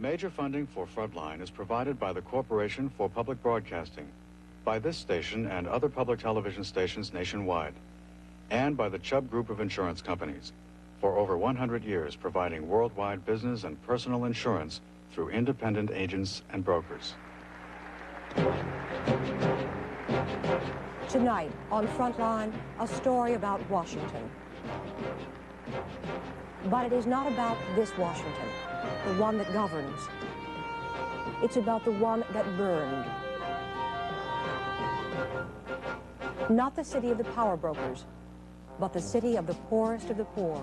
Major funding for Frontline is provided by the Corporation for Public Broadcasting, by this station and other public television stations nationwide, and by the Chubb Group of Insurance Companies, for over 100 years providing worldwide business and personal insurance through independent agents and brokers. Tonight on Frontline, a story about Washington. But it is not about this Washington, the one that governs. It's about the one that burned. Not the city of the power brokers, but the city of the poorest of the poor.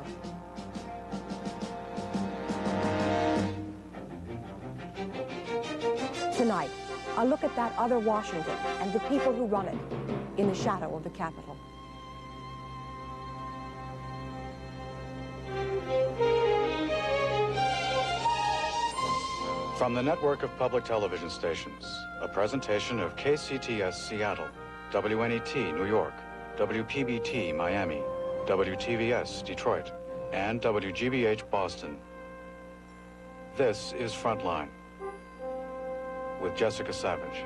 Tonight, a look at that other Washington and the people who run it in the shadow of the Capitol. From the network of public television stations, a presentation of KCTS Seattle, WNET New York, WPBT Miami, WTVS Detroit, and WGBH Boston. This is Frontline with Jessica Savage.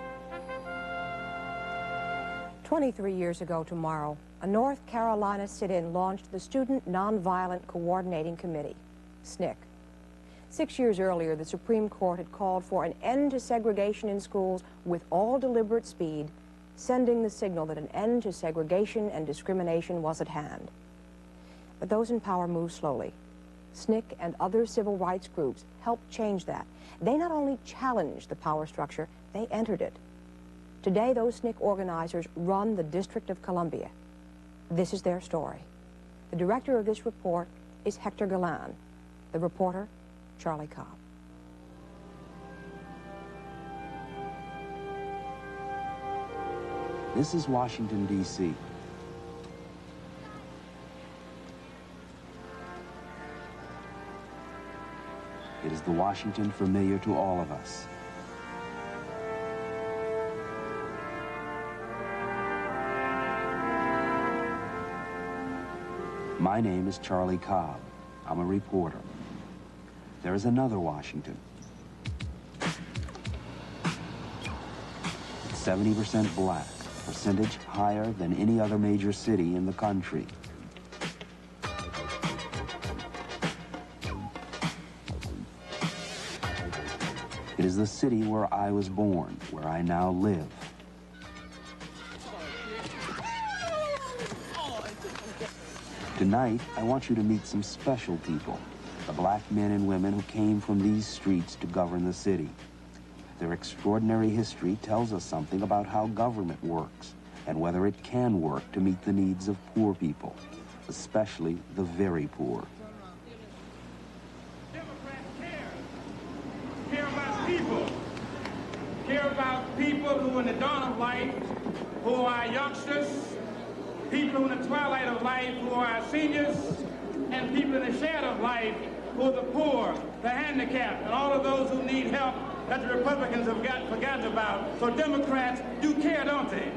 23 years ago tomorrow, a North Carolina sit-in launched the Student Nonviolent Coordinating Committee, SNCC. 6 years earlier, the Supreme Court had called for an end to segregation in schools with all deliberate speed, sending the signal that an end to segregation and discrimination was at hand. But those in power moved slowly. SNCC and other civil rights groups helped change that. They not only challenged the power structure, they entered it. Today, those SNCC organizers run the District of Columbia. This is their story. The director of this report is Hector Galan. The reporter, Charlie Cobb. This is Washington, D.C. It is the Washington familiar to all of us. My name is Charlie Cobb. I'm a reporter. There is another Washington. 70% black, percentage higher than any other major city in the country. It is the city where I was born, where I now live. Tonight, I want you to meet some special people, the black men and women who came from these streets to govern the city. Their extraordinary history tells us something about how government works and whether it can work to meet the needs of poor people, especially the very poor. Care about people. Care about people who in the dawn of life, who are youngsters, people in the twilight of life who are seniors, and people in the shadow of life who are the poor, the handicapped, and all of those who need help that the Republicans have forgotten about. So Democrats do care, don't they?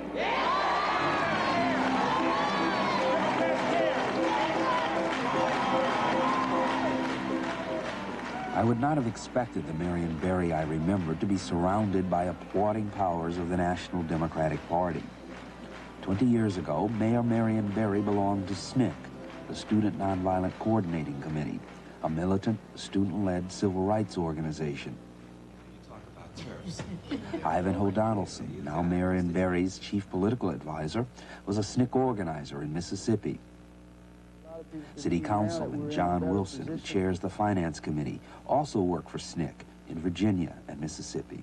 I would not have expected the Marion Barry I remembered to be surrounded by applauding powers of the National Democratic Party. 20 years ago, Mayor Marion Barry belonged to SNCC, the Student Nonviolent Coordinating Committee, a militant, student-led civil rights organization. Ivanhoe Donaldson, now Marion Barry's chief political advisor, was a SNCC organizer in Mississippi. City Councilman John Wilson, who chairs the Finance Committee, also worked for SNCC in Virginia and Mississippi.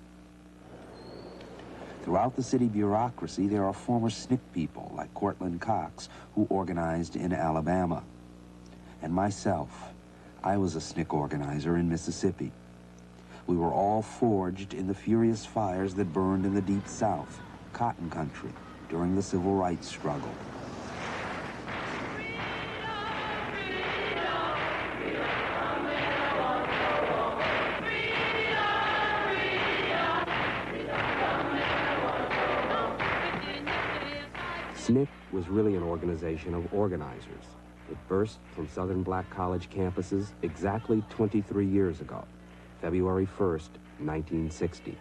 Throughout the city bureaucracy, there are former SNCC people like Cortland Cox, who organized in Alabama. And myself, I was a SNCC organizer in Mississippi. We were all forged in the furious fires that burned in the Deep South, Cotton Country, during the Civil Rights struggle. SNCC was really an organization of organizers. It burst from Southern black college campuses exactly 23 years ago. February 1st, 1960.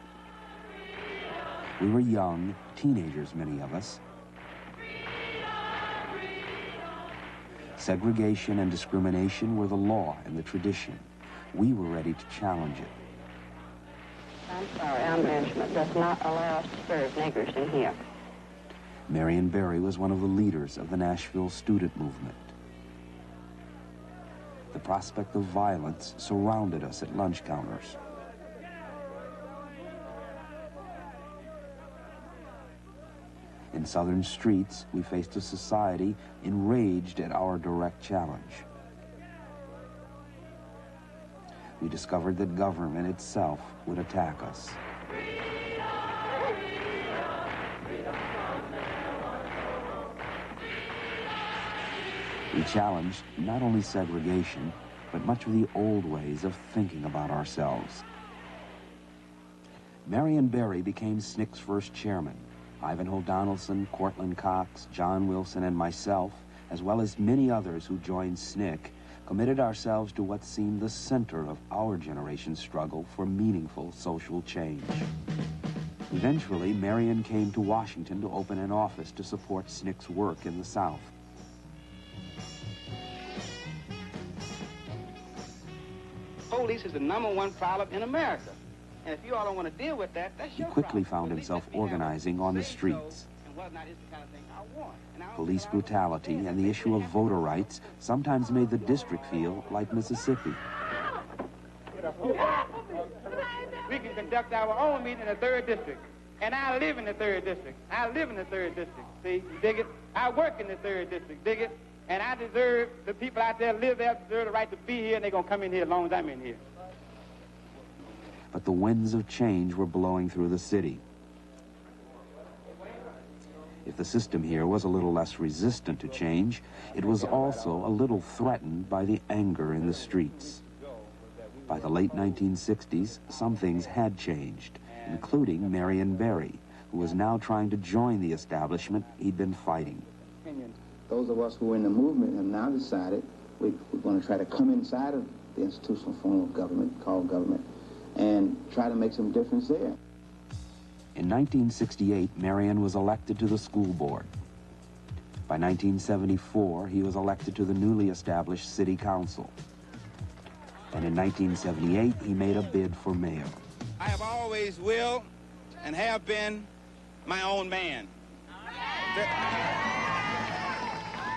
We were young, teenagers, many of us. Segregation and discrimination were the law and the tradition. We were ready to challenge it. I'm sorry, our management does not allow us to serve niggers in here. Marion Barry was one of the leaders of the Nashville student movement. The prospect of violence surrounded us at lunch counters. In southern streets, we faced a society enraged at our direct challenge. We discovered that government itself would attack us. We challenged not only segregation, but much of the old ways of thinking about ourselves. Marion Barry became SNCC's first chairman. Ivanhoe Donaldson, Cortland Cox, John Wilson, and myself, as well as many others who joined SNCC, committed ourselves to what seemed the center of our generation's struggle for meaningful social change. Eventually, Marion came to Washington to open an office to support SNCC's work in the South. Police is the #1 problem in America. And if you all don't want to deal with that, that's your problem. He quickly found himself organizing on the streets. Police brutality and the issue of voter rights sometimes made the district feel like Mississippi. We can conduct our own meeting in the 3rd district. And I live in the 3rd district. I live in the 3rd district. See, you dig it? I work in the 3rd district. Dig it? And I deserve, the people out there live there, deserve the right to be here, and they're going to come in here as long as I'm in here. But the winds of change were blowing through the city. If the system here was a little less resistant to change, it was also a little threatened by the anger in the streets. By the late 1960s, some things had changed, including Marion Barry, who was now trying to join the establishment he'd been fighting. Those of us who are in the movement have now decided we're going to try to come inside of the institutional form of government called government and try to make some difference there. In 1968, Marion was elected to the school board. By 1974, he was elected to the newly established city council. And in 1978, he made a bid for mayor. I have always will and have been my own man.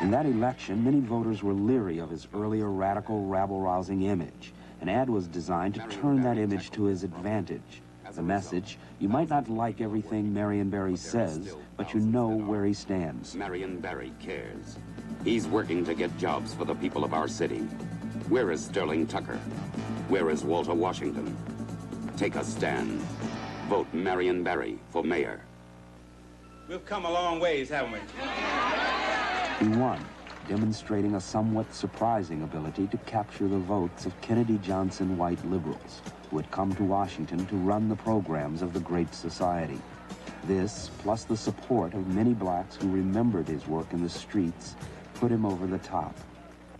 In that election, many voters were leery of his earlier radical, rabble-rousing image. An ad was designed to turn that image to his advantage. The message, you might not like everything Marion Barry says, but you know where he stands. Marion Barry cares. He's working to get jobs for the people of our city. Where is Sterling Tucker? Where is Walter Washington? Take a stand. Vote Marion Barry for mayor. We've come a long ways, haven't we? He won, demonstrating a somewhat surprising ability to capture the votes of Kennedy Johnson white liberals who had come to Washington to run the programs of the Great Society. This, plus the support of many blacks who remembered his work in the streets, put him over the top.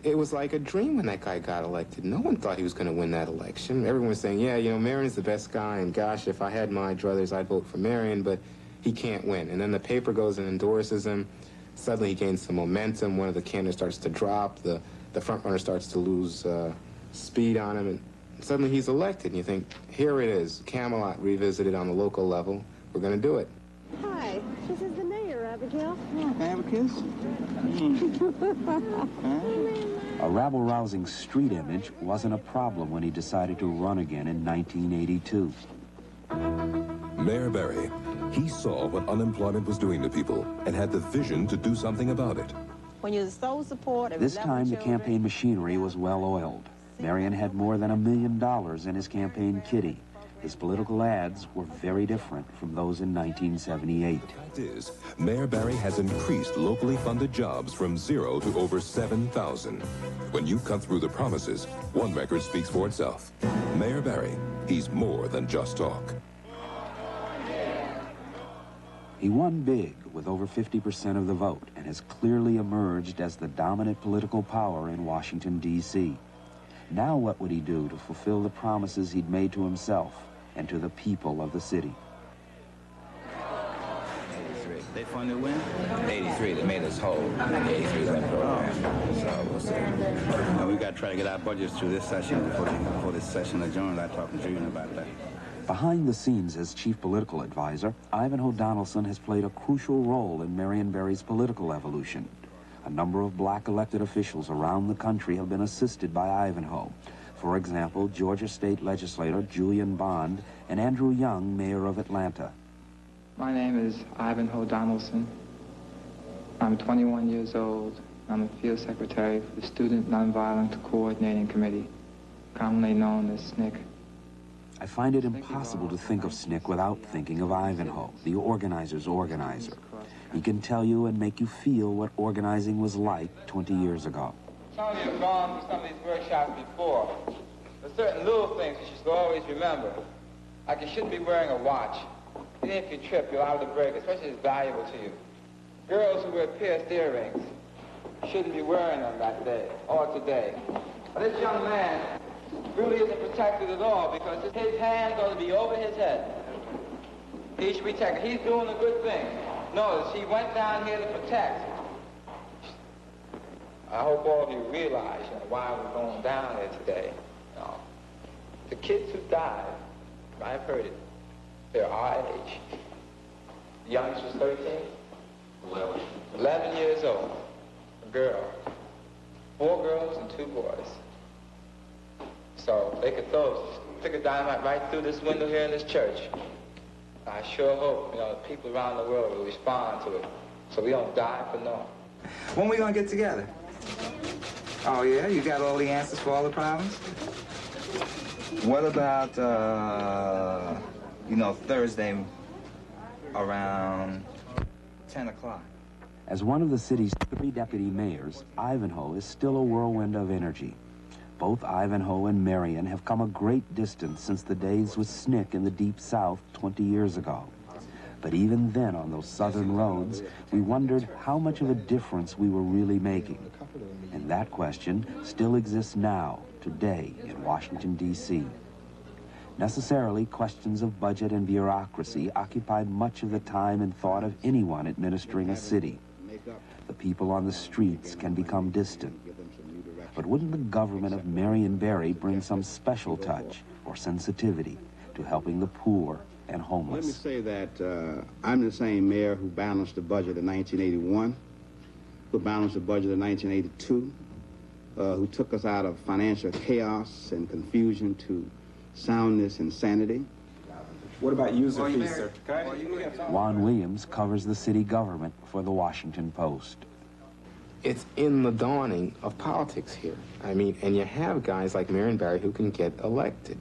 It was like a dream when that guy got elected. No one thought he was going to win that election. Everyone was saying, yeah, you know, Marion's the best guy, and gosh, if I had my druthers, I'd vote for Marion, but he can't win. And then the paper goes and endorses him. Suddenly he gains some momentum. One of the candidates starts to drop. The front runner starts to lose speed on him. And suddenly he's elected. And you think, here it is, Camelot revisited on the local level. We're going to do it. Hi, this is the mayor, Abigail. Can I have a kiss? A rabble-rousing street image wasn't a problem when he decided to run again in 1982. Mayor Barry, he saw what unemployment was doing to people and had the vision to do something about it. When you're so supportive... This time, the campaign machinery was well-oiled. Marion had more than $1 million in his campaign kitty. His political ads were very different from those in 1978. The fact is, Mayor Barry has increased locally funded jobs from 0 to over 7,000. When you cut through the promises, one record speaks for itself. Mayor Barry, he's more than just talk. He won big with over 50% of the vote and has clearly emerged as the dominant political power in Washington, D.C. Now what would he do to fulfill the promises he'd made to himself and to the people of the city? 83. They funded when? 83. They made us whole in the 83 Lent program. So we'll see. Now we got to try to get our budgets through this session before this session adjourned. I talked to Julian about that. Behind the scenes as chief political advisor, Ivanhoe Donaldson has played a crucial role in Marion Barry's political evolution. A number of black elected officials around the country have been assisted by Ivanhoe. For example, Georgia State Legislator Julian Bond and Andrew Young, Mayor of Atlanta. My name is Ivanhoe Donaldson. I'm 21 years old. I'm a field secretary for the Student Nonviolent Coordinating Committee, commonly known as SNCC. I find it impossible to think of SNCC without thinking of Ivanhoe, the organizer's organizer. He can tell you and make you feel what organizing was like 20 years ago. Some of you have gone through some of these workshops before. There's certain little things you should always remember. Like you shouldn't be wearing a watch. Even if you trip, you're liable to break, especially if it's valuable to you. Girls who wear pierced earrings shouldn't be wearing them that day or today. But this young man really isn't protected at all because his hands ought to be over his head. He should be protected. He's doing a good thing. Notice, he went down here to protect. I hope all of you realize why we're going down there today. The kids who died, I've heard it, they're our age. The youngest was 13? 11. 11 years old. A girl. 4 girls and 2 boys. So they could stick a dynamite right through this window here in this church. I sure hope, people around the world will respond to it so we don't die for nothing. When we gonna get together? Oh, yeah? You got all the answers for all the problems? What about, Thursday around 10 o'clock? As one of the city's 3 deputy mayors, Ivanhoe is still a whirlwind of energy. Both Ivanhoe and Marion have come a great distance since the days with SNCC in the Deep South 20 years ago. But even then, on those southern roads, we wondered how much of a difference we were really making. And that question still exists now, today, in Washington, D.C. Necessarily, questions of budget and bureaucracy occupied much of the time and thought of anyone administering a city. The people on the streets can become distant. But wouldn't the government of Marion Barry bring some special touch or sensitivity to helping the poor and homeless? Let me say that I'm the same mayor who balanced the budget in 1981, who balanced the budget in 1982, who took us out of financial chaos and confusion to soundness and sanity. What about user fees, sir? Juan Williams covers the city government for the Washington Post. It's in the dawning of politics here. I mean, and you have guys like Marion Barry who can get elected.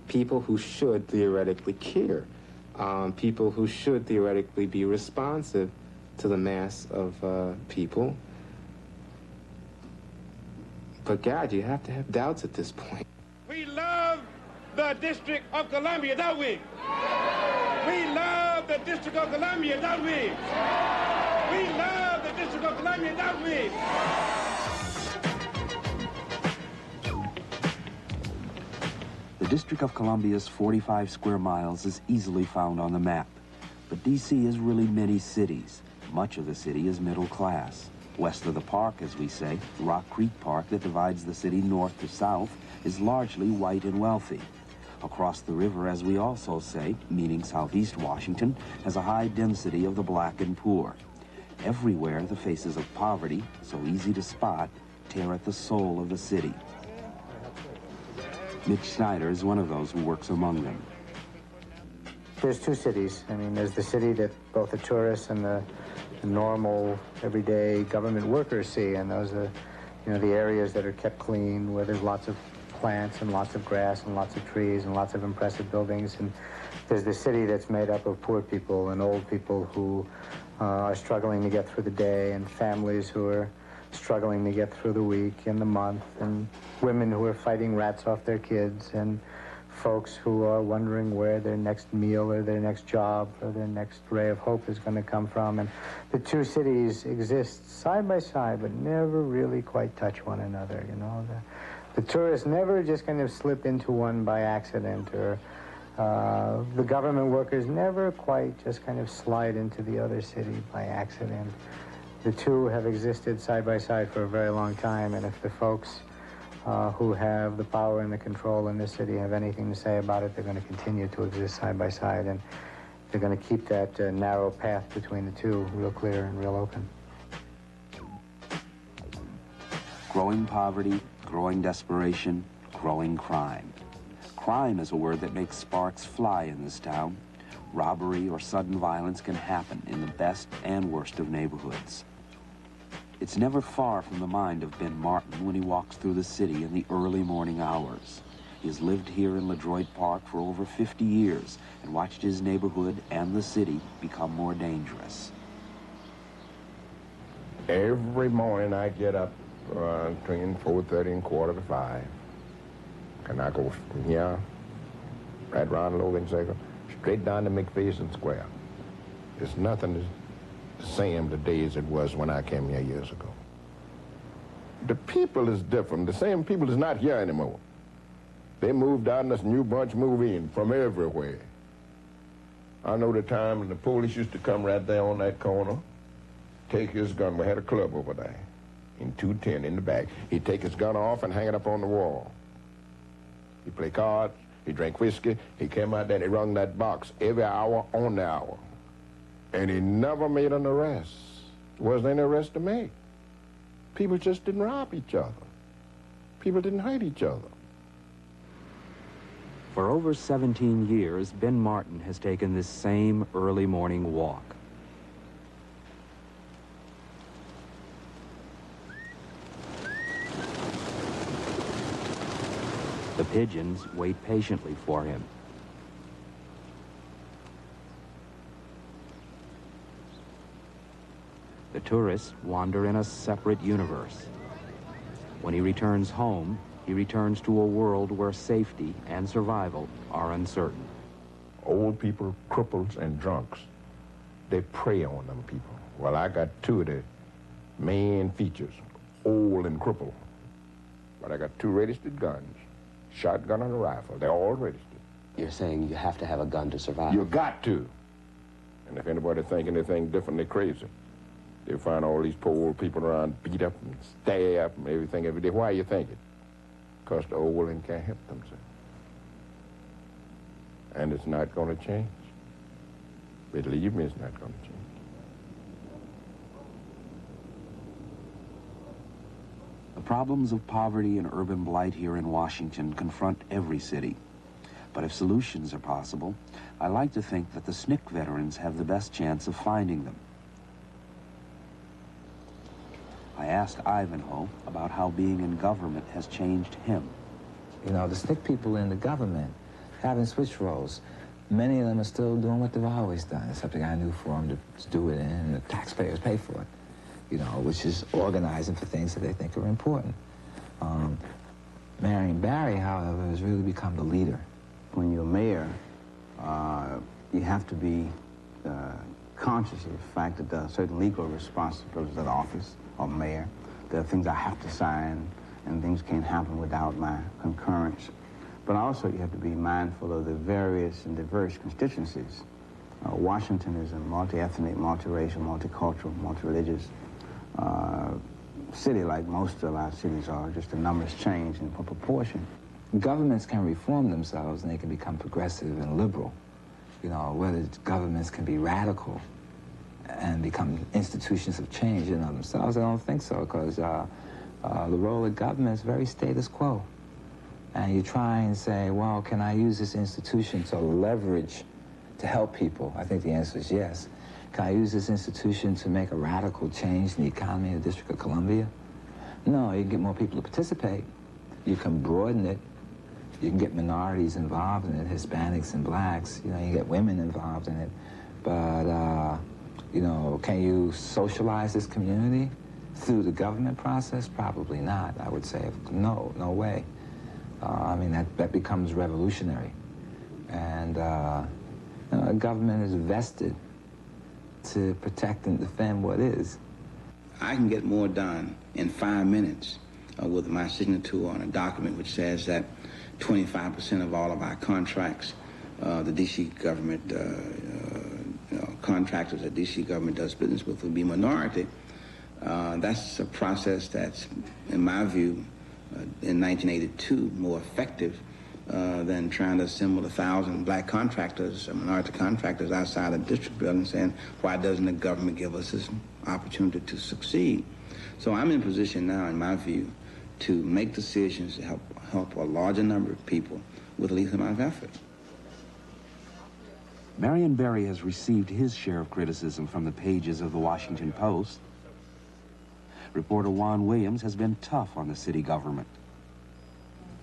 People who should theoretically care. People who should theoretically be responsive to the mass of people. But God, you have to have doubts at this point. We love the District of Columbia, don't we? We love the District of Columbia, don't we? We love the District of Columbia, don't we? The District of Columbia's 45 square miles is easily found on the map. But D.C. is really many cities. Much of the city is middle class. West of the park, as we say, Rock Creek Park that divides the city north to south is largely white and wealthy. Across the river, as we also say, meaning southeast Washington, has a high density of the black and poor. Everywhere, the faces of poverty, so easy to spot, tear at the soul of the city. Mitch Snyder is one of those who works among them. There's 2 cities. I mean, there's the city that both the tourists and the normal, everyday government workers see, and those are, the areas that are kept clean, where there's lots of plants and lots of grass and lots of trees and lots of impressive buildings. And there's the city that's made up of poor people and old people who are struggling to get through the day, and families who are struggling to get through the week and the month, and women who are fighting rats off their kids, and folks who are wondering where their next meal or their next job or their next ray of hope is going to come from. And the 2 cities exist side by side but never really quite touch one another, The tourists never just kind of slip into one by accident, or the government workers never quite just kind of slide into the other city by accident. The two have existed side by side for a very long time, and if the folks who have the power and the control in this city have anything to say about it, they're going to continue to exist side by side, and they're going to keep that narrow path between the two real clear and real open. Growing poverty, growing desperation, growing crime. Crime is a word that makes sparks fly in this town. Robbery or sudden violence can happen in the best and worst of neighborhoods. It's never far from the mind of Ben Martin when he walks through the city in the early morning hours. He has lived here in LaDroit Park for over 50 years and watched his neighborhood and the city become more dangerous. Every morning I get up between 4:30 and 4:45. And I go from here, right around Logan Circle, straight down to McPherson Square. It's nothing the same today as it was when I came here years ago. The people is different. The same people is not here anymore. They moved out and this new bunch move in from everywhere. I know the time when the police used to come right there on that corner, take his gun. We had a club over there in 210 in the back. He'd take his gun off and hang it up on the wall. He'd play cards, he drank whiskey, he came out there and he rung that box every hour on the hour. And he never made an arrest. There wasn't any arrest to make. People just didn't rob each other. People didn't hurt each other. For over 17 years, Ben Martin has taken this same early morning walk. The pigeons wait patiently for him. The tourists wander in a separate universe. When he returns home, he returns to a world where safety and survival are uncertain. Old people, cripples, and drunks, they prey on them people. Well, I got two of the main features, old and crippled. But I got two registered guns, shotgun and a rifle. They're all registered. You're saying you have to have a gun to survive? You got to. And if anybody think anything different, they're crazy. They find all these poor old people around beat up and stabbed and everything every day. Why are you thinking? Because the old and can't help themselves. And it's not going to change. Believe me, it's not going to change. The problems of poverty and urban blight here in Washington confront every city. But if solutions are possible, I like to think that the SNCC veterans have the best chance of finding them. I asked Ivanhoe about how being in government has changed him. You know, the SNCC people in the government haven't switched roles. Many of them are still doing what they've always done, except they got a new form to do it in, and the taxpayers pay for it, you know, which is organizing for things that they think are important. Marion Barry, however, has really become the leader. When you're mayor, you have to be conscious of the fact that there are certain legal responsibilities of the office of mayor. There are things I have to sign, and things can't happen without my concurrence. But also you have to be mindful of the various and diverse constituencies. Washington is a multi-ethnic, multi-racial, multicultural, multi-religious city, like most of our cities are. Just the numbers change in proportion. Governments can reform themselves, and they can become progressive and liberal. You know, whether governments can be radical and become institutions of change in themselves, I don't think so, because the role of government is very status quo. And you try and say, well, can I use this institution to leverage, to help people? I think the answer is yes. Can I use this institution to make a radical change in the economy of the District of Columbia? No, you can get more people to participate. You can broaden it. You can get minorities involved in it, Hispanics and blacks. You know, you get women involved in it. But, you know, can you socialize this community through the government process? Probably not, I would say. No way. I mean, that becomes revolutionary. And you know, a government is vested to protect and defend what is. I can get more done in 5 minutes with my signature on a document which says that 25% of all of our contracts, the D.C. government, contractors that D.C. government does business with will be minority. That's a process that's, in my view, in 1982, more effective than trying to assemble 1,000 black contractors, minority contractors outside the district building saying, why doesn't the government give us this opportunity to succeed? So I'm in a position now, in my view, to make decisions to help a larger number of people with the least amount of effort. Marion Barry has received his share of criticism from the pages of the Washington Post. Reporter Juan Williams has been tough on the city government.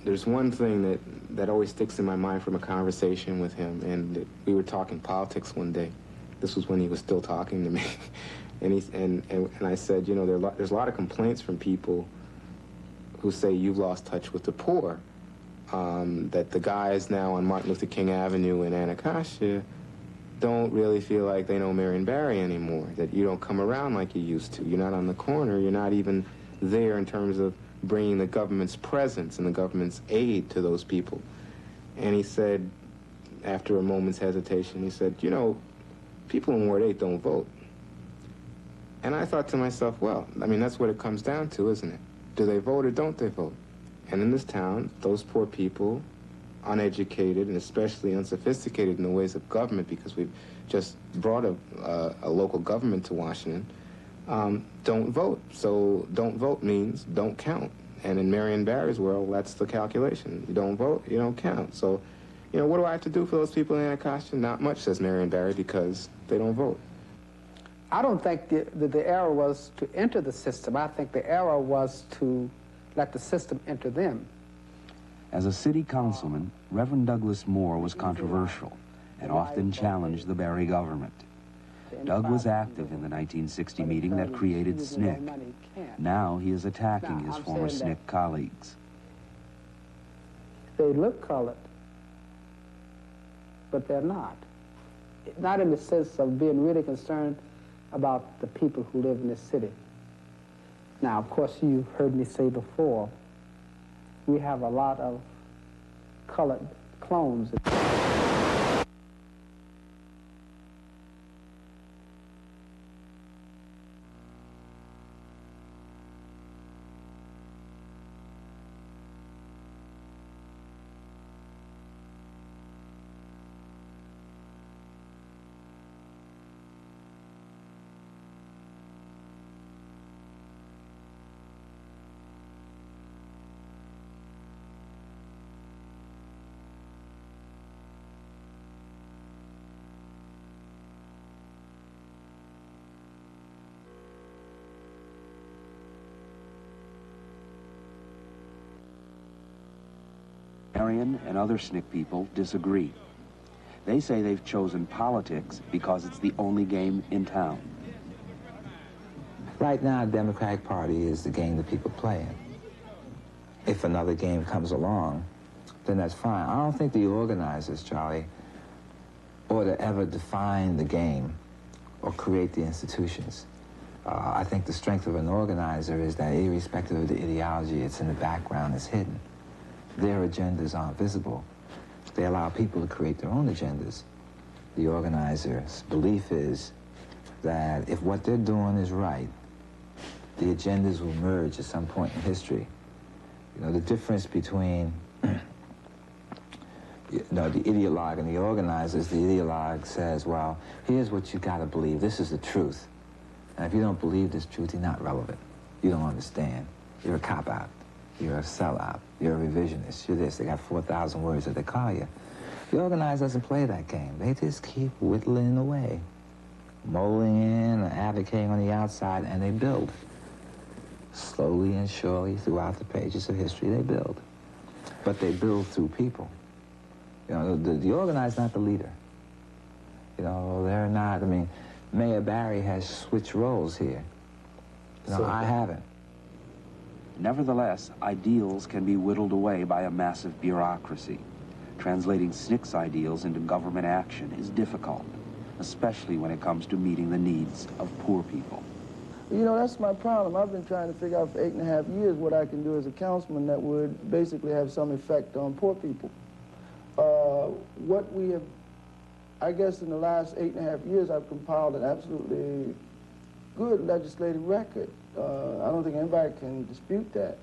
There's one thing that always sticks in my mind from a conversation with him, and we were talking politics one day. This was when he was still talking to me. and I said, you know, there's a lot of complaints from people who say you've lost touch with the poor, that the guys now on Martin Luther King Avenue in Anacostia don't really feel like they know Marion Barry anymore, that you don't come around like you used to. You're not on the corner. You're not even there in terms of bringing the government's presence and the government's aid to those people. And he said, after a moment's hesitation, he said, you know, people in Ward 8 don't vote. And I thought to myself, well, I mean, that's what it comes down to, isn't it? Do they vote or don't they vote? And in this town, those poor people, uneducated and especially unsophisticated in the ways of government, because we've just brought a local government to Washington, don't vote. So don't vote means don't count. And in Marion Barry's world, that's the calculation. You don't vote, you don't count. So, you know, what do I have to do for those people in Anacostia? Not much, says Marion Barry, because they don't vote. I don't think that the error was to enter the system. I think the error was to let the system enter them. As a city councilman, Reverend Douglas Moore was controversial and often challenged the Barry government. Doug was active in the 1960 meeting that created SNCC. Now he is attacking his former SNCC colleagues. They look colored, but they're not. Not in the sense of being really concerned about the people who live in this city. Now, of course, you've heard me say before, we have a lot of colored clones. Marion and other SNCC people disagree. They say they've chosen politics because it's the only game in town. Right now, the Democratic Party is the game that people play in. If another game comes along, then that's fine. I don't think the organizers, Charlie, ought to ever define the game or create the institutions. I think the strength of an organizer is that irrespective of the ideology, it's in the background, it's hidden. Their agendas aren't visible. They allow people to create their own agendas. The organizer's belief is that if what they're doing is right, the agendas will merge at some point in history. You know, the difference between the ideologue and the organizers, the ideologue says, well, here's what you gotta believe. This is the truth. And if you don't believe this truth, you're not relevant. You don't understand. You're a cop-out. You're a sellout. You're a revisionist. You're this. They got 4,000 words that they call you. The organizer doesn't play that game. They just keep whittling away, molding in, advocating on the outside, and they build. Slowly and surely, throughout the pages of history, they build. But they build through people. You know, the organizer's not the leader. You know, they're not, I mean, Mayor Barry has switched roles here. You know, so, I haven't. Nevertheless, ideals can be whittled away by a massive bureaucracy. Translating SNCC's ideals into government action is difficult, especially when it comes to meeting the needs of poor people. You know, that's my problem. I've been trying to figure out for 8.5 years what I can do as a councilman that would basically have some effect on poor people. What we have, I guess in the last 8.5 years, I've compiled an absolutely good legislative record. I don't think anybody can dispute that.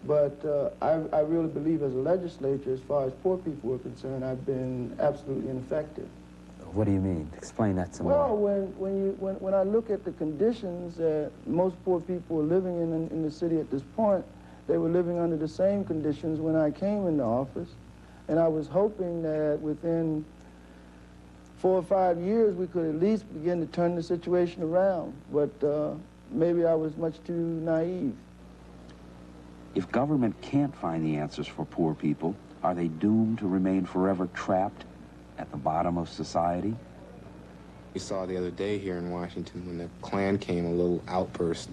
But I really believe as a legislature, as far as poor people are concerned, I've been absolutely ineffective. What do you mean? Explain that some more. more. Well, when I look at the conditions that most poor people are living in the city at this point, they were living under the same conditions when I came into office. And I was hoping that within 4 or 5 years, we could at least begin to turn the situation around. But maybe I was much too naive. If government can't find the answers for poor people, are they doomed to remain forever trapped at the bottom of society? We saw the other day here in Washington when the Klan came, a little outburst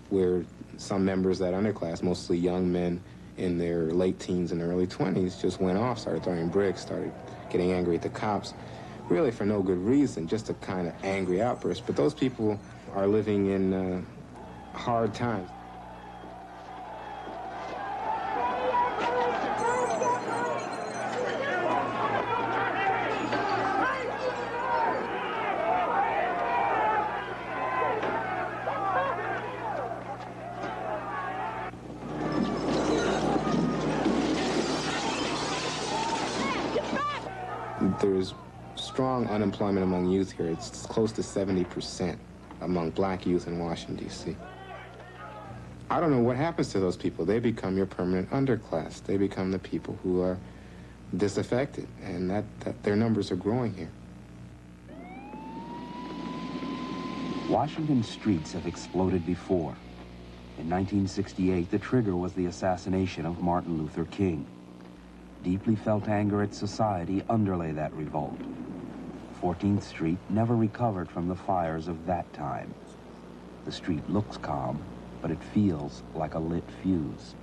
where some members of that underclass, mostly young men in their late teens and early 20s, just went off, started throwing bricks, started getting angry at the cops, really for no good reason, just a kind of angry outburst. But those people are living in hard times. There's strong unemployment among youth here. It's close to 70% among black youth in Washington, D.C. I don't know what happens to those people. They become your permanent underclass. They become the people who are disaffected, and that their numbers are growing here. Washington's streets have exploded before. In 1968, the trigger was the assassination of Martin Luther King. Deeply felt anger at society underlay that revolt. 14th Street never recovered from the fires of that time. The street looks calm, but it feels like a lit fuse.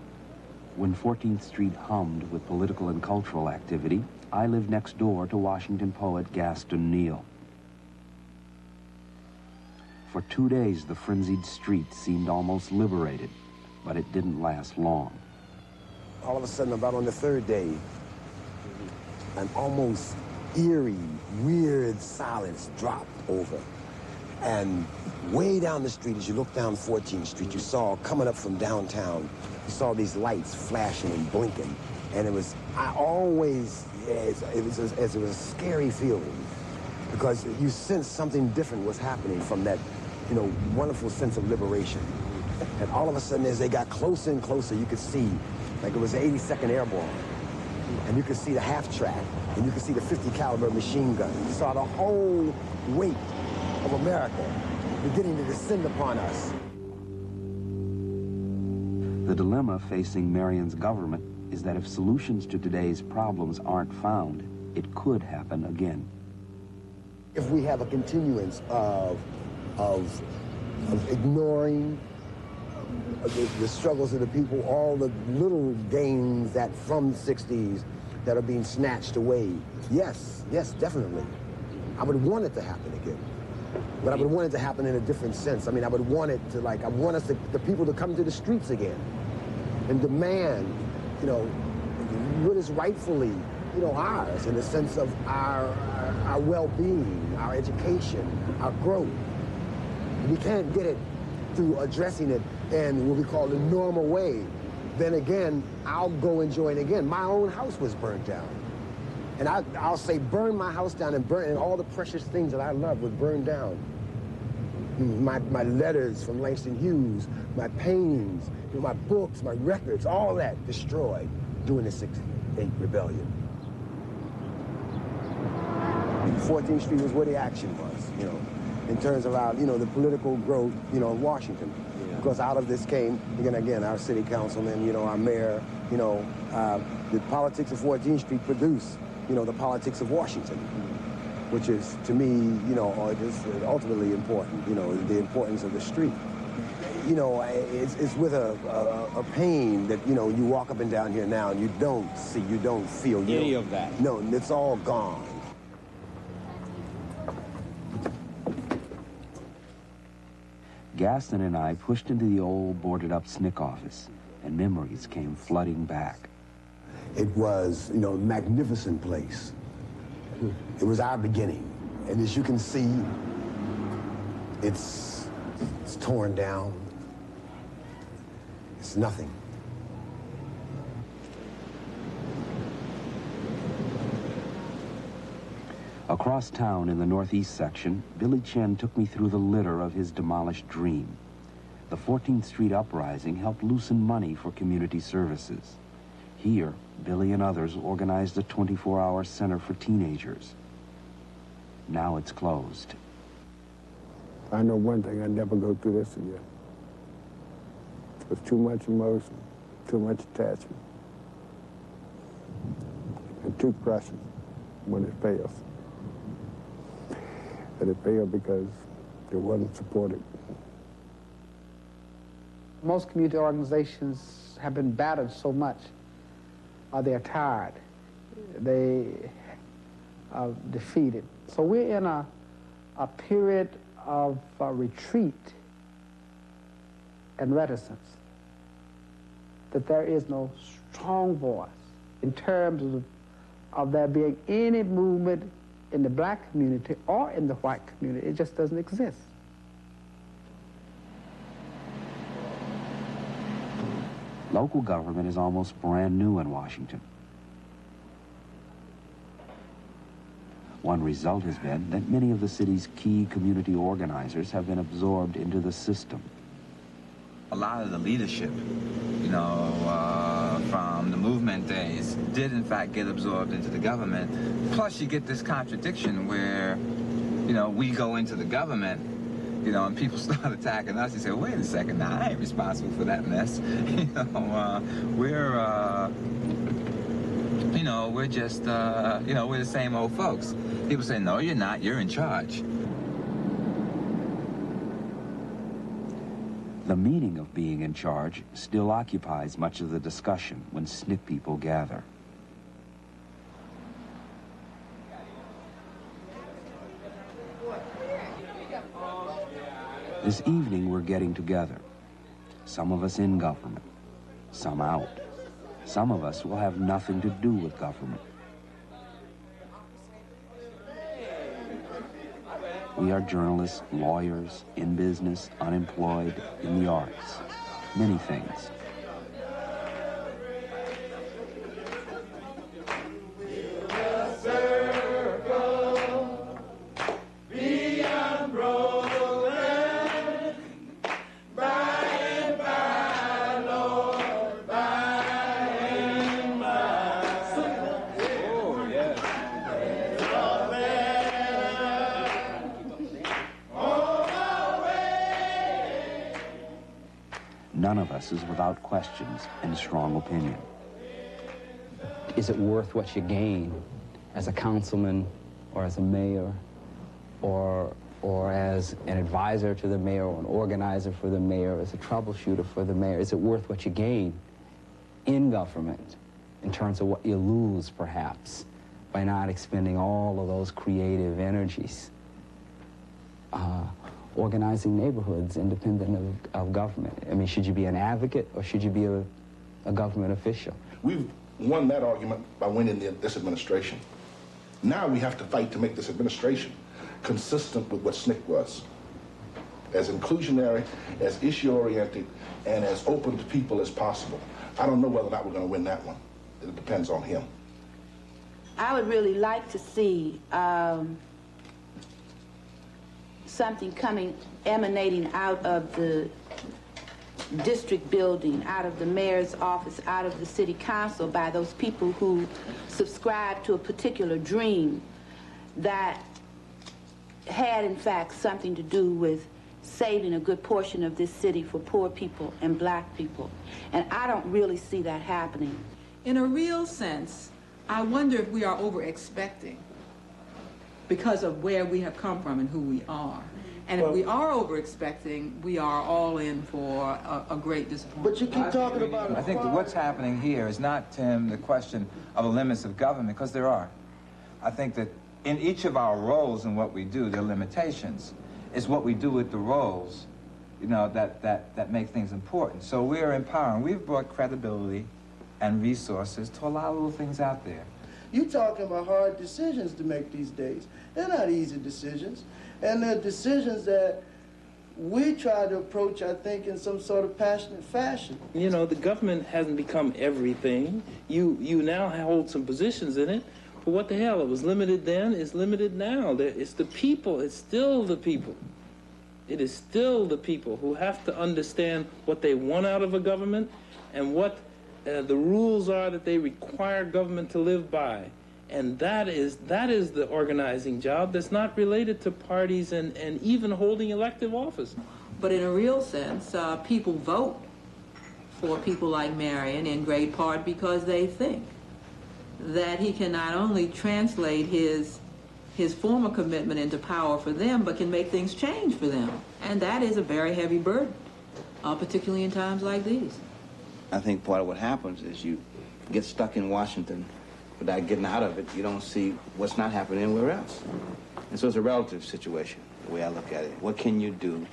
When 14th Street hummed with political and cultural activity, I lived next door to Washington poet Gaston Neal. For 2 days, the frenzied street seemed almost liberated, but it didn't last long. All of a sudden, about on the third day, an almost eerie, weird silence dropped over. And way down the street, as you look down 14th Street, you saw coming up from downtown, you saw these lights flashing and blinking. And it was, it was a scary feeling, because you sensed something different was happening from that, you know, wonderful sense of liberation. And all of a sudden, as they got closer and closer, you could see, like it was the 82nd Airborne. And you could see the half-track, and you could see the 50 caliber machine gun. You saw the whole weight of America beginning to descend upon us. The dilemma facing Marion's government is that if solutions to today's problems aren't found, it could happen again. If we have a continuance of ignoring the struggles of the people, all the little gains that from the 60s that are being snatched away. Yes, definitely. I would want it to happen again. But I would want it to happen in a different sense. I mean, I would want it to, like, I want us to, the people to come to the streets again and demand, you know, what is rightfully, you know, ours in the sense of our well-being, our education, our growth. We can't get it through addressing it in what we call the normal way. Then again, I'll go and join again. My own house was burnt down. And I'll say burn my house down and burn, and all the precious things that I love would burn down. My letters from Langston Hughes, my paintings, you know, my books, my records, all that destroyed during the 68 rebellion. 14th Street was where the action was, you know, in terms of our, you know, the political growth, you know, of Washington. Because out of this came, again, our city councilman, you know, our mayor, you know, the politics of 14th Street produced, you know, the politics of Washington, which is, to me, you know, is ultimately important, you know, the importance of the street. You know, it's with a pain that, you know, you walk up and down here now and you don't see, you don't feel. Any of that. No, it's all gone. Gaston and I pushed into the old boarded-up SNCC office, and memories came flooding back. It was, you know, a magnificent place. It was our beginning. And as you can see, it's torn down. It's nothing. Across town in the northeast section, Billy Chen took me through the litter of his demolished dream. The 14th Street uprising helped loosen money for community services. Here, Billy and others organized a 24-hour center for teenagers. Now it's closed. I know one thing, I'd never go through this again. It was too much emotion, too much attachment, and too precious when it fails. And it failed because it wasn't supported. Most community organizations have been battered so much, they're tired. They are defeated. So we're in a period of retreat and reticence, that there is no strong voice in terms of there being any movement in the black community or in the white community. It just doesn't exist. Local government is almost brand new in Washington. One result has been that many of the city's key community organizers have been absorbed into the system. A lot of the leadership, you know, from the movement days did in fact get absorbed into the government. Plus you get this contradiction where, you know, we go into the government, you know, and people start attacking us. You say, well, wait a second, now I ain't responsible for that mess. You know, we're just, you know, we're the same old folks. People say, no, you're not, you're in charge. The meaning of being in charge still occupies much of the discussion when SNCC people gather. This evening we're getting together. Some of us in government, some out. Some of us will have nothing to do with government. We are journalists, lawyers, in business, unemployed, in the arts, many things. None of us is without questions and strong opinion. Is it worth what you gain as a councilman or as a mayor or as an advisor to the mayor or an organizer for the mayor, as a troubleshooter for the mayor? Is it worth what you gain in government in terms of what you lose, perhaps, by not expending all of those creative energies? Organizing neighborhoods independent of government. I mean, should you be an advocate or should you be a government official? We've won that argument by winning this administration. Now we have to fight to make this administration consistent with what SNCC was. As inclusionary, as issue-oriented, and as open to people as possible. I don't know whether or not we're going to win that one. It depends on him. I would really like to see something emanating out of the district building, out of the mayor's office, out of the city council by those people who subscribe to a particular dream that had, in fact, something to do with saving a good portion of this city for poor people and black people. And I don't really see that happening. In a real sense, I wonder if we are over-expecting because of where we have come from and who we are. And if we are over-expecting, we are all in for a great disappointment. But you keep talking about I think that what's happening here is not, Tim, the question of the limits of government, because there are. I think that in each of our roles and what we do, there are limitations. It's what we do with the roles you know, that make things important. So we are empowering. We've brought credibility and resources to a lot of little things out there. You're talking about hard decisions to make these days. They're not easy decisions. And they're decisions that we try to approach, I think, in some sort of passionate fashion. You know, the government hasn't become everything. You now hold some positions in it, but what the hell? It was limited then, it's limited now. It's the people, it's still the people. It is still the people who have to understand what they want out of a government and what the rules are that they require government to live by. And that is the organizing job that's not related to parties and even holding elective office. But in a real sense, people vote for people like Marion in great part because they think that he can not only translate his former commitment into power for them, but can make things change for them. And that is a very heavy burden, particularly in times like these. I think part of what happens is you get stuck in Washington without getting out of it. You don't see what's not happening anywhere else. And so it's a relative situation, the way I look at it. What can you do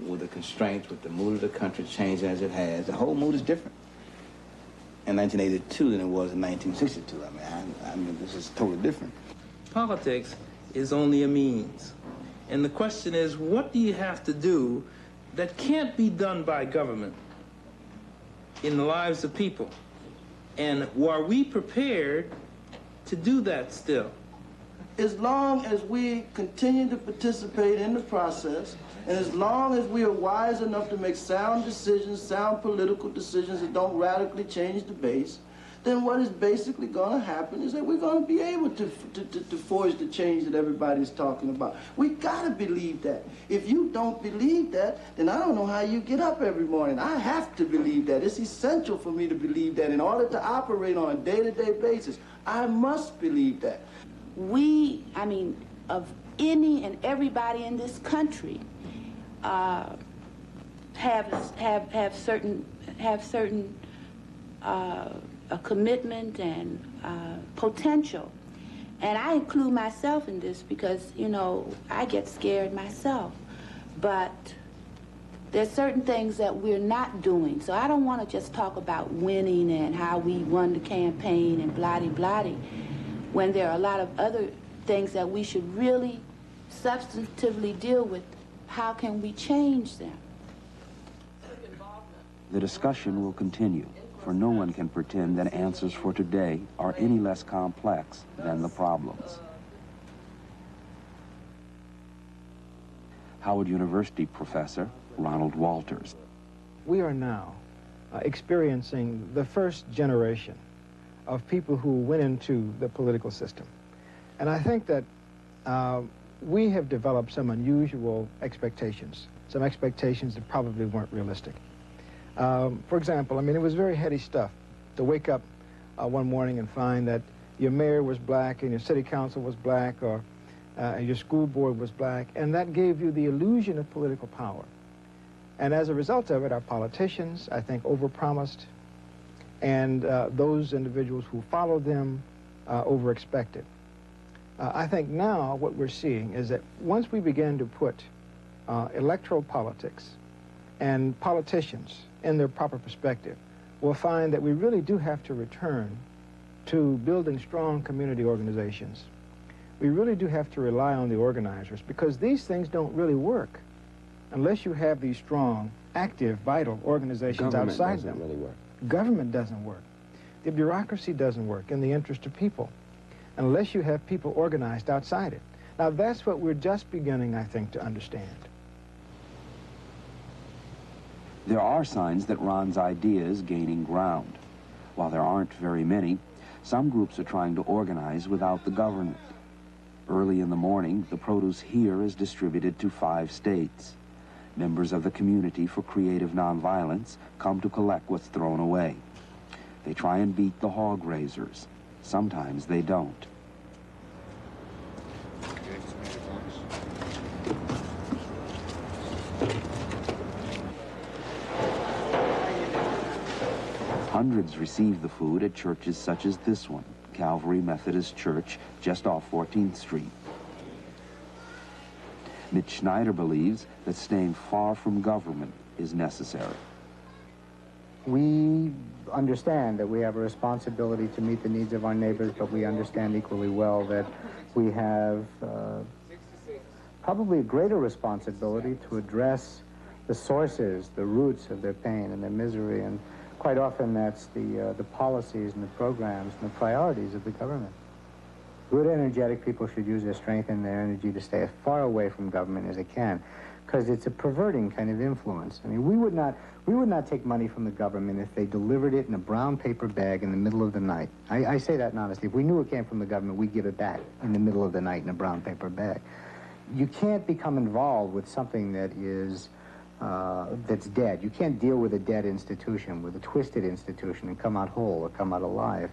with the constraints, with the mood of the country changing as it has? The whole mood is different in 1982 than it was in 1962. I mean, this is totally different. Politics is only a means. And the question is, what do you have to do that can't be done by government in the lives of people? And are we prepared to do that still? As long as we continue to participate in the process, and as long as we are wise enough to make sound decisions, sound political decisions that don't radically change the base, then what is basically going to happen is that we're going to be able to forge the change that everybody's talking about. We got to believe that. If you don't believe that, then I don't know how you get up every morning. I have to believe that. It's essential for me to believe that. In order to operate on a day-to-day basis, I must believe that. We, I mean, of any and everybody in this country, have certain a commitment and potential. And I include myself in this because, you know, I get scared myself. But there's certain things that we're not doing. So I don't want to just talk about winning and how we won the campaign and blah-de-blah-de, when there are a lot of other things that we should really substantively deal with. How can we change them? The discussion will continue, for no one can pretend that answers for today are any less complex than the problems. Howard University professor Ronald Walters. We are now experiencing the first generation of people who went into the political system. And I think that we have developed some unusual expectations, some expectations that probably weren't realistic. For example, I mean, it was very heady stuff to wake up one morning and find that your mayor was black and your city council was black, or your school board was black, and that gave you the illusion of political power. And as a result of it, our politicians, I think, overpromised, and those individuals who followed them overexpected. I think now what we're seeing is that once we begin to put electoral politics and politicians in their proper perspective, we'll find that we really do have to return to building strong community organizations. We really do have to rely on the organizers, because these things don't really work unless you have these strong, active, vital organizations outside them. Government doesn't really work. Government doesn't work. The bureaucracy doesn't work in the interest of people unless you have people organized outside it. Now, that's what we're just beginning, I think, to understand. There are signs that Ron's idea is gaining ground. While there aren't very many, some groups are trying to organize without the government. Early in the morning, the produce here is distributed to 5 states. Members of the Community for Creative Nonviolence come to collect what's thrown away. They try and beat the hog raisers. Sometimes they don't. Hundreds receive the food at churches such as this one, Calvary Methodist Church, just off 14th Street. Mitch Schneider believes that staying far from government is necessary. We understand that we have a responsibility to meet the needs of our neighbors, but we understand equally well that we have probably a greater responsibility to address the sources, the roots of their pain and their misery, and quite often that's the policies and the programs and the priorities of the government. Good, energetic people should use their strength and their energy to stay as far away from government as they can, because it's a perverting kind of influence. I mean, we would not take money from the government if they delivered it in a brown paper bag in the middle of the night. I say that honestly. If we knew it came from the government, we'd give it back in the middle of the night in a brown paper bag. You can't become involved with something that is that's dead. You can't deal with a dead institution, with a twisted institution, and come out whole or come out alive.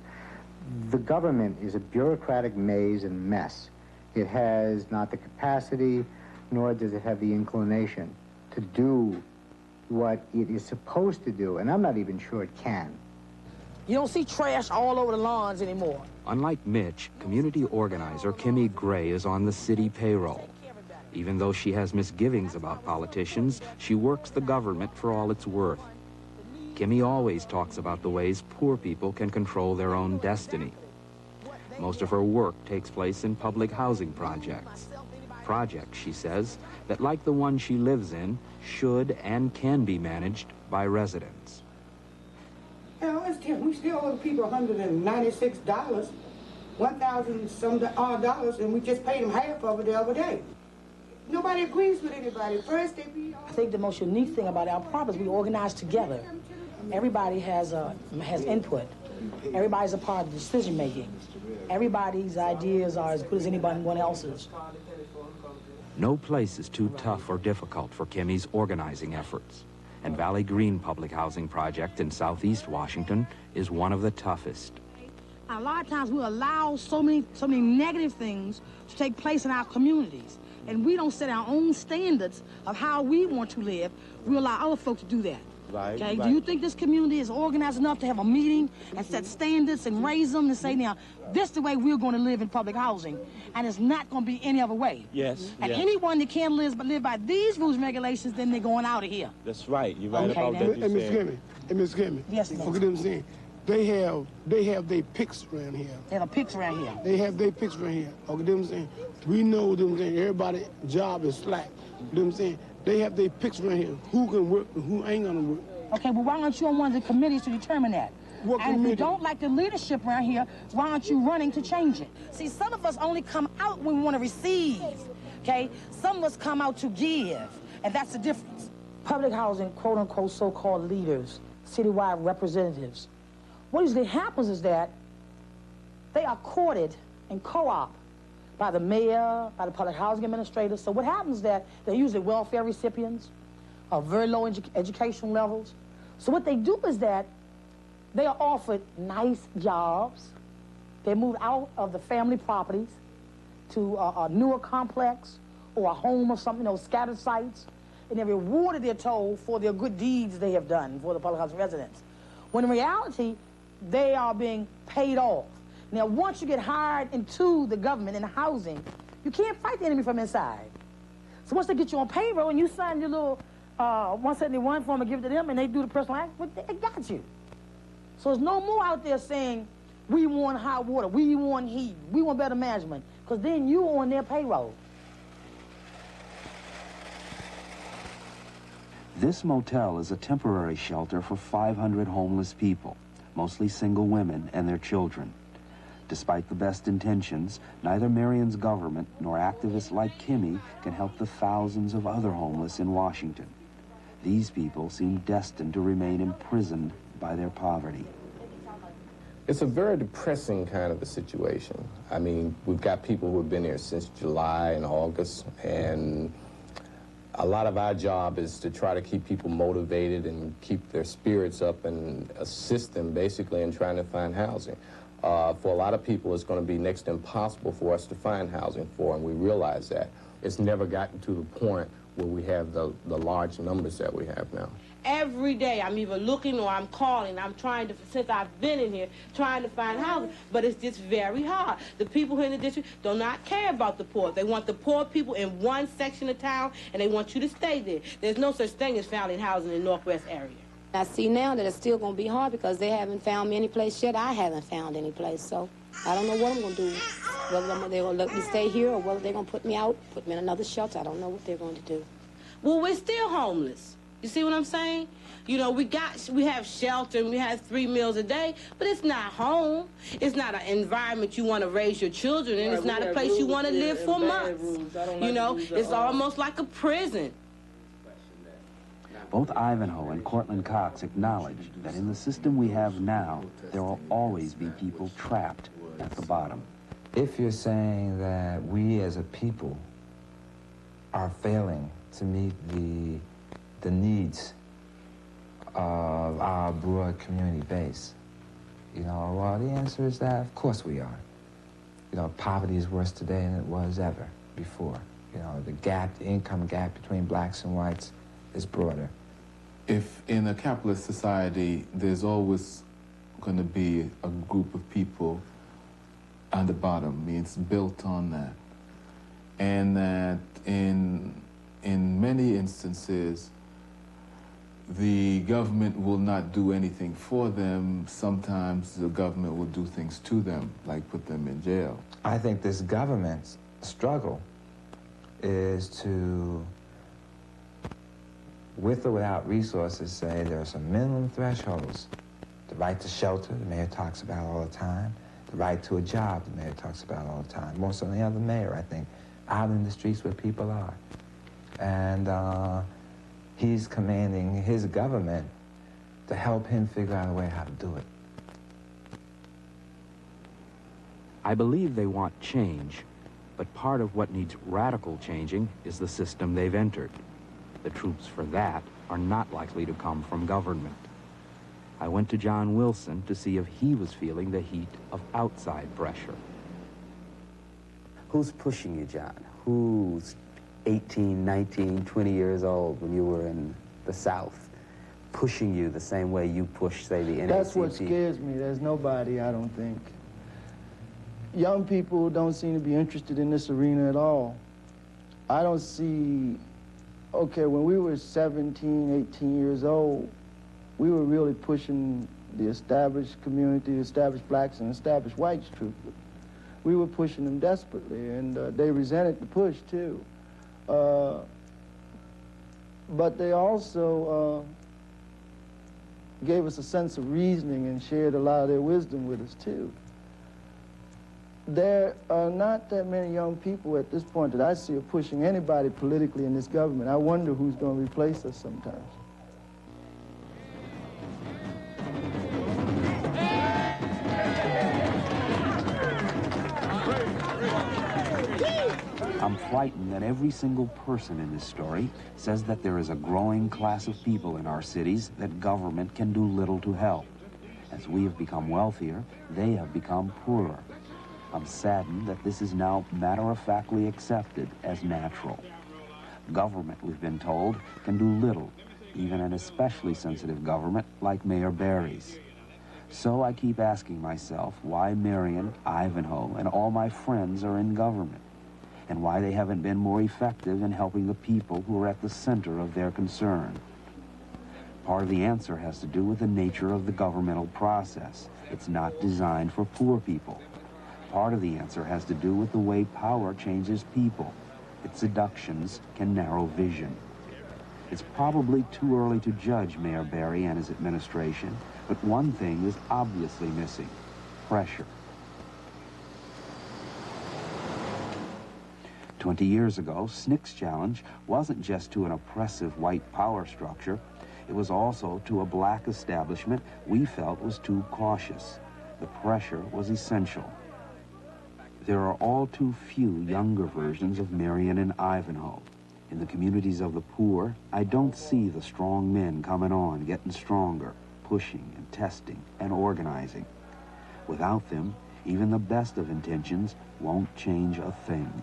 The government is a bureaucratic maze and mess. It has not the capacity, nor does it have the inclination to do what it is supposed to do, and I'm not even sure it can. You don't see trash all over the lawns anymore. Unlike Mitch, community organizer Kimmy Gray is on the city payroll. Even though she has misgivings about politicians, she works the government for all it's worth. Kimmy always talks about the ways poor people can control their own destiny. Most of her work takes place in public housing projects. Projects, she says, that like the one she lives in, should and can be managed by residents. You know, we still owe the people $196, 1,000 some odd dollars, and we just paid them half of it the other day. Nobody agrees with anybody. First, they be... I think the most unique thing about our property is we organize together. Everybody has input. Everybody's a part of the decision making. Everybody's ideas are as good as anyone else's. No place is too tough or difficult for Kimmy's organizing efforts, and Valley Green Public Housing Project in Southeast Washington is one of the toughest. A lot of times we allow so many negative things to take place in our communities, and we don't set our own standards of how we want to live. We allow other folks to do that. Right, okay? right. Do you think this community is organized enough to have a meeting and set standards and raise them and say, now, this is the way we're going to live in public housing, and it's not going to be any other way? Yes. And yes. anyone that can't live by these rules and regulations, then they're going out of here. That's right. You're right Okay, about then. that. Hey, Miss Kimmy. Hey, Miss Kimmy. Yes, ma'am. Look at them saying. They have their picks around here. They have picks around here. They have their picks around here. Okay, them saying. We know them saying everybody's job is slack. Them saying they have their picks around here. Who can work and who ain't gonna work. Okay, well, why aren't you on one of the committees to determine that? What and committee? if you don't like the leadership around here, why aren't you running to change it? See, some of us only come out when we want to receive, okay? Some of us come out to give, and that's the difference. Public housing, quote-unquote, so-called leaders, citywide representatives, what usually happens is that they are courted and co-opted by the mayor, by the public housing administrator. So what happens is that they're usually welfare recipients of very low educational levels. So what they do is that they are offered nice jobs. They move out of the family properties to a newer complex or a home or something, those scattered sites, and they're rewarded, they're told, for their good deeds they have done for the public housing residents. When in reality, they are being paid off. Now, once you get hired into the government and the housing, you can't fight the enemy from inside. So once they get you on payroll and you sign your little 171 form and give it to them and they do the personal act, well, they got you. So there's no more out there saying, we want hot water, we want heat, we want better management, because then you on their payroll. This motel is a temporary shelter for 500 homeless people, mostly single women and their children. Despite the best intentions, neither Marion's government nor activists like Kimmy can help the thousands of other homeless in Washington. These people seem destined to remain imprisoned by their poverty. It's a very depressing kind of a situation. I mean, we've got people who have been here since July and August, and a lot of our job is to try to keep people motivated and keep their spirits up and assist them basically in trying to find housing. For a lot of people, it's going to be next to impossible for us to find housing for, and we realize that. It's never gotten to the point where we have the large numbers that we have now. every day I'm either looking or I'm calling. I'm trying to, since I've been in here, trying to find housing. But it's just very hard. The people here in the district do not care about the poor. They want the poor people in one section of town, and they want you to stay there. There's no such thing as finding housing in the Northwest area. I see now that it's still going to be hard because they haven't found me any place yet. I haven't found any place, so I don't know what I'm going to do. Whether they're going to let me stay here or whether they're going to put me out, put me in another shelter. I don't know what they're going to do. Well, we're still homeless. You see what I'm saying? You know, we have shelter and we have 3 meals a day, but it's not home. It's not an environment you want to raise your children in. It's not a place you want to live for months. You know, it's almost like a prison. Both Ivanhoe and Cortland Cox acknowledge that in the system we have now, there will always be people trapped at the bottom. If you're saying that we as a people are failing to meet the needs of our broad community base, you know, well, the answer is that, of course we are. You know, poverty is worse today than it was ever before. You know, the income gap between blacks and whites is broader. If in a capitalist society, there's always going to be a group of people at the bottom, I mean, it's built on that. And that in many instances, the government will not do anything for them. Sometimes the government will do things to them, like put them in jail. I think this government's struggle is to, with or without resources, say there are some minimum thresholds. The right to shelter, the mayor talks about all the time. The right to a job, the mayor talks about all the time. More so than the other mayor, I think, out in the streets where people are. And he's commanding his government to help him figure out a way how to do it. I believe they want change, but part of what needs radical changing is the system they've entered. The troops for that are not likely to come from government. I went to John Wilson to see if he was feeling the heat of outside pressure. Who's pushing you, John? Who's 18, 19, 20 years old when you were in the South, pushing you the same way you push, say, the NAACP? That's what scares me. There's nobody, I don't think. Young people don't seem to be interested in this arena at all. I don't see, okay, when we were 17, 18 years old, we were really pushing the established community, established blacks and established whites, truthfully. We were pushing them desperately, and they resented the push, too. But they also gave us a sense of reasoning and shared a lot of their wisdom with us, too. There are not that many young people at this point that I see are pushing anybody politically in this government. I wonder who's going to replace us sometimes. I'm frightened that every single person in this story says that there is a growing class of people in our cities that government can do little to help. As we have become wealthier, they have become poorer. I'm saddened that this is now matter-of-factly accepted as natural. Government, we've been told, can do little, even an especially sensitive government like Mayor Barry's. So I keep asking myself why Marion, Ivanhoe, and all my friends are in government, and why they haven't been more effective in helping the people who are at the center of their concern. Part of the answer has to do with the nature of the governmental process. It's not designed for poor people. Part of the answer has to do with the way power changes people. Its seductions can narrow vision. It's probably too early to judge Mayor Barry and his administration, but one thing is obviously missing: pressure. 20 years ago, SNCC's challenge wasn't just to an oppressive white power structure. It was also to a black establishment we felt was too cautious. The pressure was essential. There are all too few younger versions of Marion and Ivanhoe. In the communities of the poor, I don't see the strong men coming on, getting stronger, pushing and testing and organizing. Without them, even the best of intentions won't change a thing.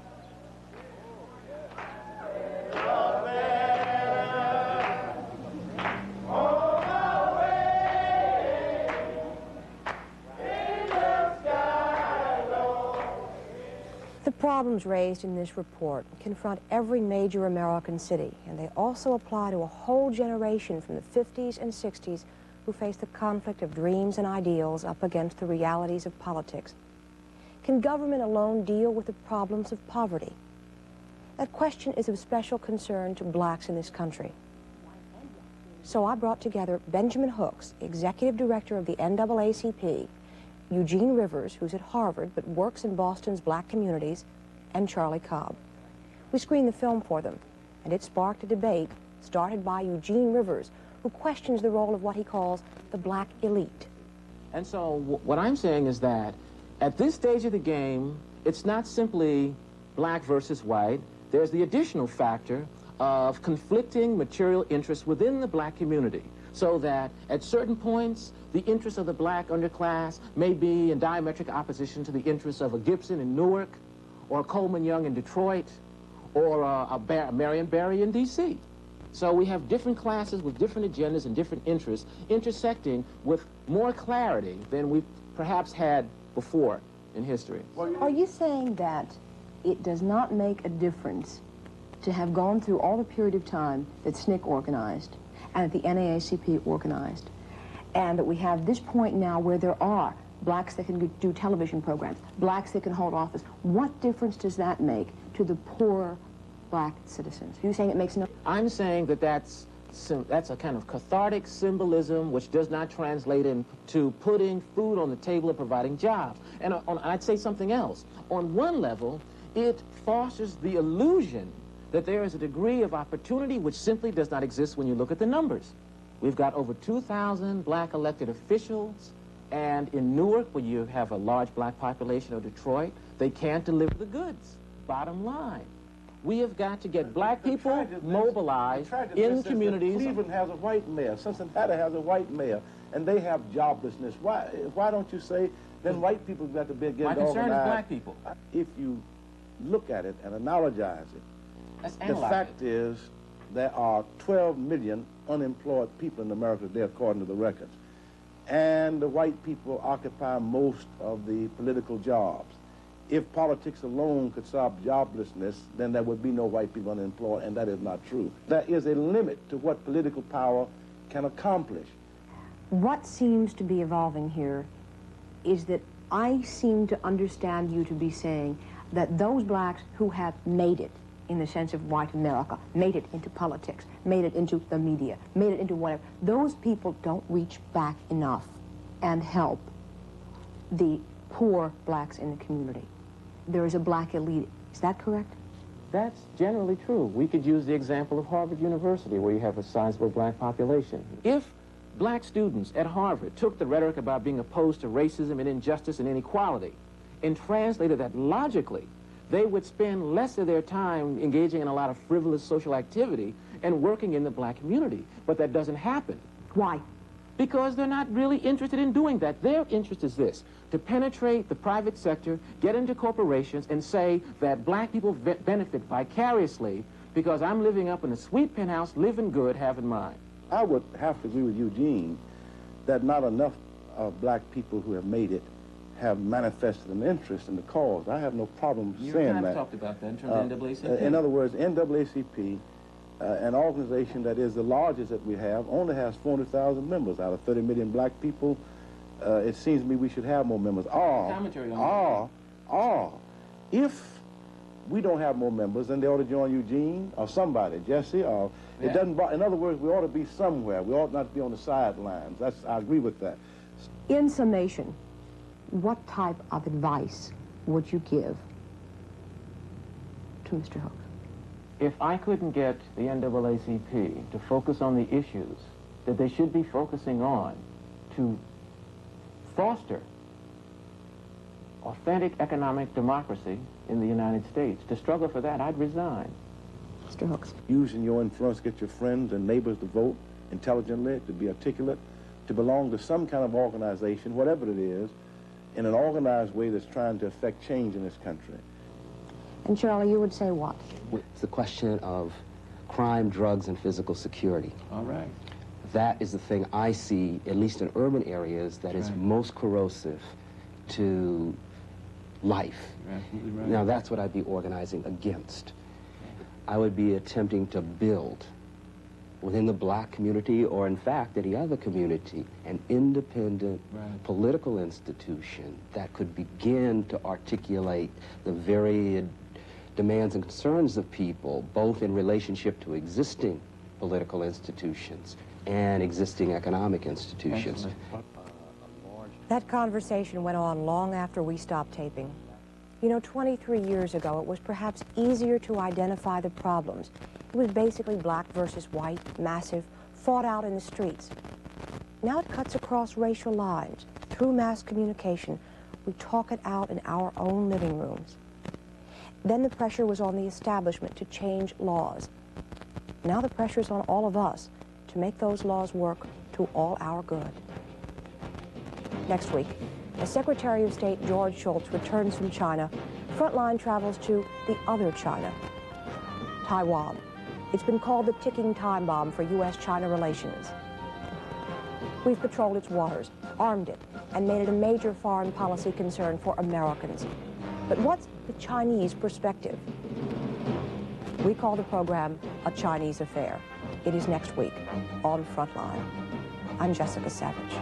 problems raised in this report confront every major American city, and they also apply to a whole generation from the 50s and 60s who face the conflict of dreams and ideals up against the realities of politics. Can government alone deal with the problems of poverty? That question is of special concern to blacks in this country. So I brought together Benjamin Hooks, executive director of the NAACP, Eugene Rivers, who's at Harvard but works in Boston's black communities, and Charlie Cobb. We screened the film for them, and it sparked a debate started by Eugene Rivers, who questions the role of what he calls the black elite. And so what I'm saying is that at this stage of the game, it's not simply black versus white. There's the additional factor of conflicting material interests within the black community, so that at certain points, the interests of the black underclass may be in diametric opposition to the interests of a Gibson in Newark, or a Coleman Young in Detroit, or a Marion Barry in D.C. So we have different classes with different agendas and different interests intersecting with more clarity than we've perhaps had before in history. Are you saying that it does not make a difference to have gone through all the period of time that SNCC organized and that the NAACP organized, and that we have this point now where there are blacks that can do television programs, blacks that can hold office? What difference does that make to the poor black citizens? Are you saying it makes no... I'm saying that that's a kind of cathartic symbolism which does not translate into putting food on the table or providing jobs. And I'd say something else. On one level, it fosters the illusion that there is a degree of opportunity which simply does not exist when you look at the numbers. We've got over 2,000 black elected officials, and in Newark, where you have a large black population, or Detroit, they can't deliver the goods. Bottom line. We have got to get black people mobilized in communities. Cleveland has a white mayor, Cincinnati has a white mayor, and they have joblessness. Why don't you say, then white people got to begin to organize? My concern is black people. If you look at it and analogize it, the fact is there are 12 million unemployed people in America today, according to the records. And the white people occupy most of the political jobs. If politics alone could solve joblessness, then there would be no white people unemployed, and that is not true. There is a limit to what political power can accomplish. What seems to be evolving here is that I seem to understand you to be saying that those blacks who have made it, in the sense of white America, made it into politics, made it into the media, made it into whatever, those people don't reach back enough and help the poor blacks in the community. There is a black elite. Is that correct? That's generally true. We could use the example of Harvard University, where you have a sizable black population. If black students at Harvard took the rhetoric about being opposed to racism and injustice and inequality and translated that logically, they would spend less of their time engaging in a lot of frivolous social activity and working in the black community. But that doesn't happen. Why? Because they're not really interested in doing that. Their interest is this: to penetrate the private sector, get into corporations, and say that black people benefit vicariously because I'm living up in a sweet penthouse, living good, having mine. I would have to agree with Eugene that not enough of black people who have made it have manifested an interest in the cause. I have no problem saying that. You kind of talked about that in terms of NAACP. In other words, NAACP, an organization that is the largest that we have, only has 400,000 members out of 30 million black people. It seems to me we should have more members. If we don't have more members, then they ought to join Eugene or somebody, Jesse, or it doesn't. In other words, we ought to be somewhere. We ought not to be on the sidelines. I agree with that. In summation, what type of advice would you give to Mr. Hooks? If I couldn't get the NAACP to focus on the issues that they should be focusing on to foster authentic economic democracy in the United States, to struggle for that, I'd resign. Mr. Hooks. Using your influence, get your friends and neighbors to vote intelligently, to be articulate, to belong to some kind of organization, whatever it is, in an organized way that's trying to affect change in this country. And Charlie, you would say what? It's the question of crime, drugs, and physical security. All right. That is the thing I see, at least in urban areas, that is most corrosive to life absolutely right. Now, that's what I'd be organizing against. I would be attempting to build within the black community, or in fact any other community, an independent political institution that could begin to articulate the varied demands and concerns of people, both in relationship to existing political institutions and existing economic institutions. That conversation went on long after we stopped taping. You know, 23 years ago, it was perhaps easier to identify the problems. It was basically black versus white, massive, fought out in the streets. Now it cuts across racial lines. Through mass communication, we talk it out in our own living rooms. Then the pressure was on the establishment to change laws. Now the pressure is on all of us to make those laws work to all our good. Next week, as Secretary of State George Shultz returns from China, Frontline travels to the other China, Taiwan. It's been called the ticking time bomb for U.S.-China relations. We've patrolled its waters, armed it, and made it a major foreign policy concern for Americans. But what's the Chinese perspective? We call the program A Chinese Affair. It is next week on Frontline. I'm Jessica Savage.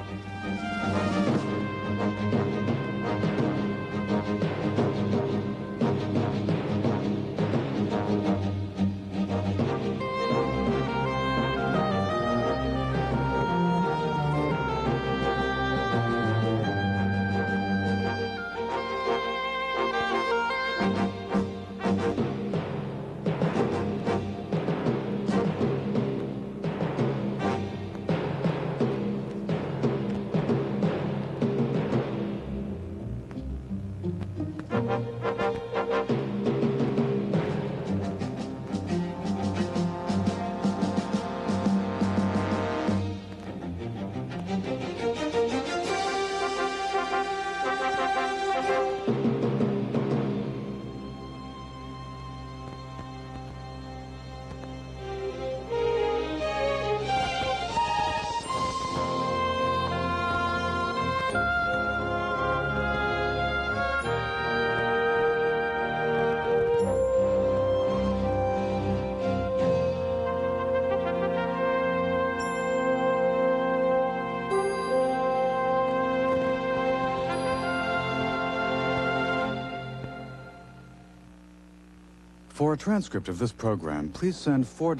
For a transcript of this program, please send $4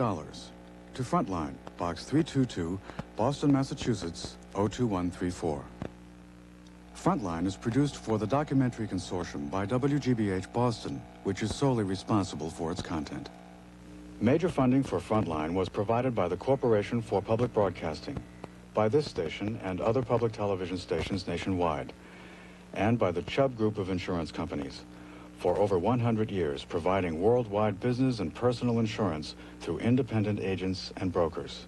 to Frontline, Box 322, Boston, Massachusetts, 02134. Frontline is produced for the Documentary Consortium by WGBH Boston, which is solely responsible for its content. Major funding for Frontline was provided by the Corporation for Public Broadcasting, by this station and other public television stations nationwide, and by the Chubb Group of insurance companies, for over 100 years providing worldwide business and personal insurance through independent agents and brokers.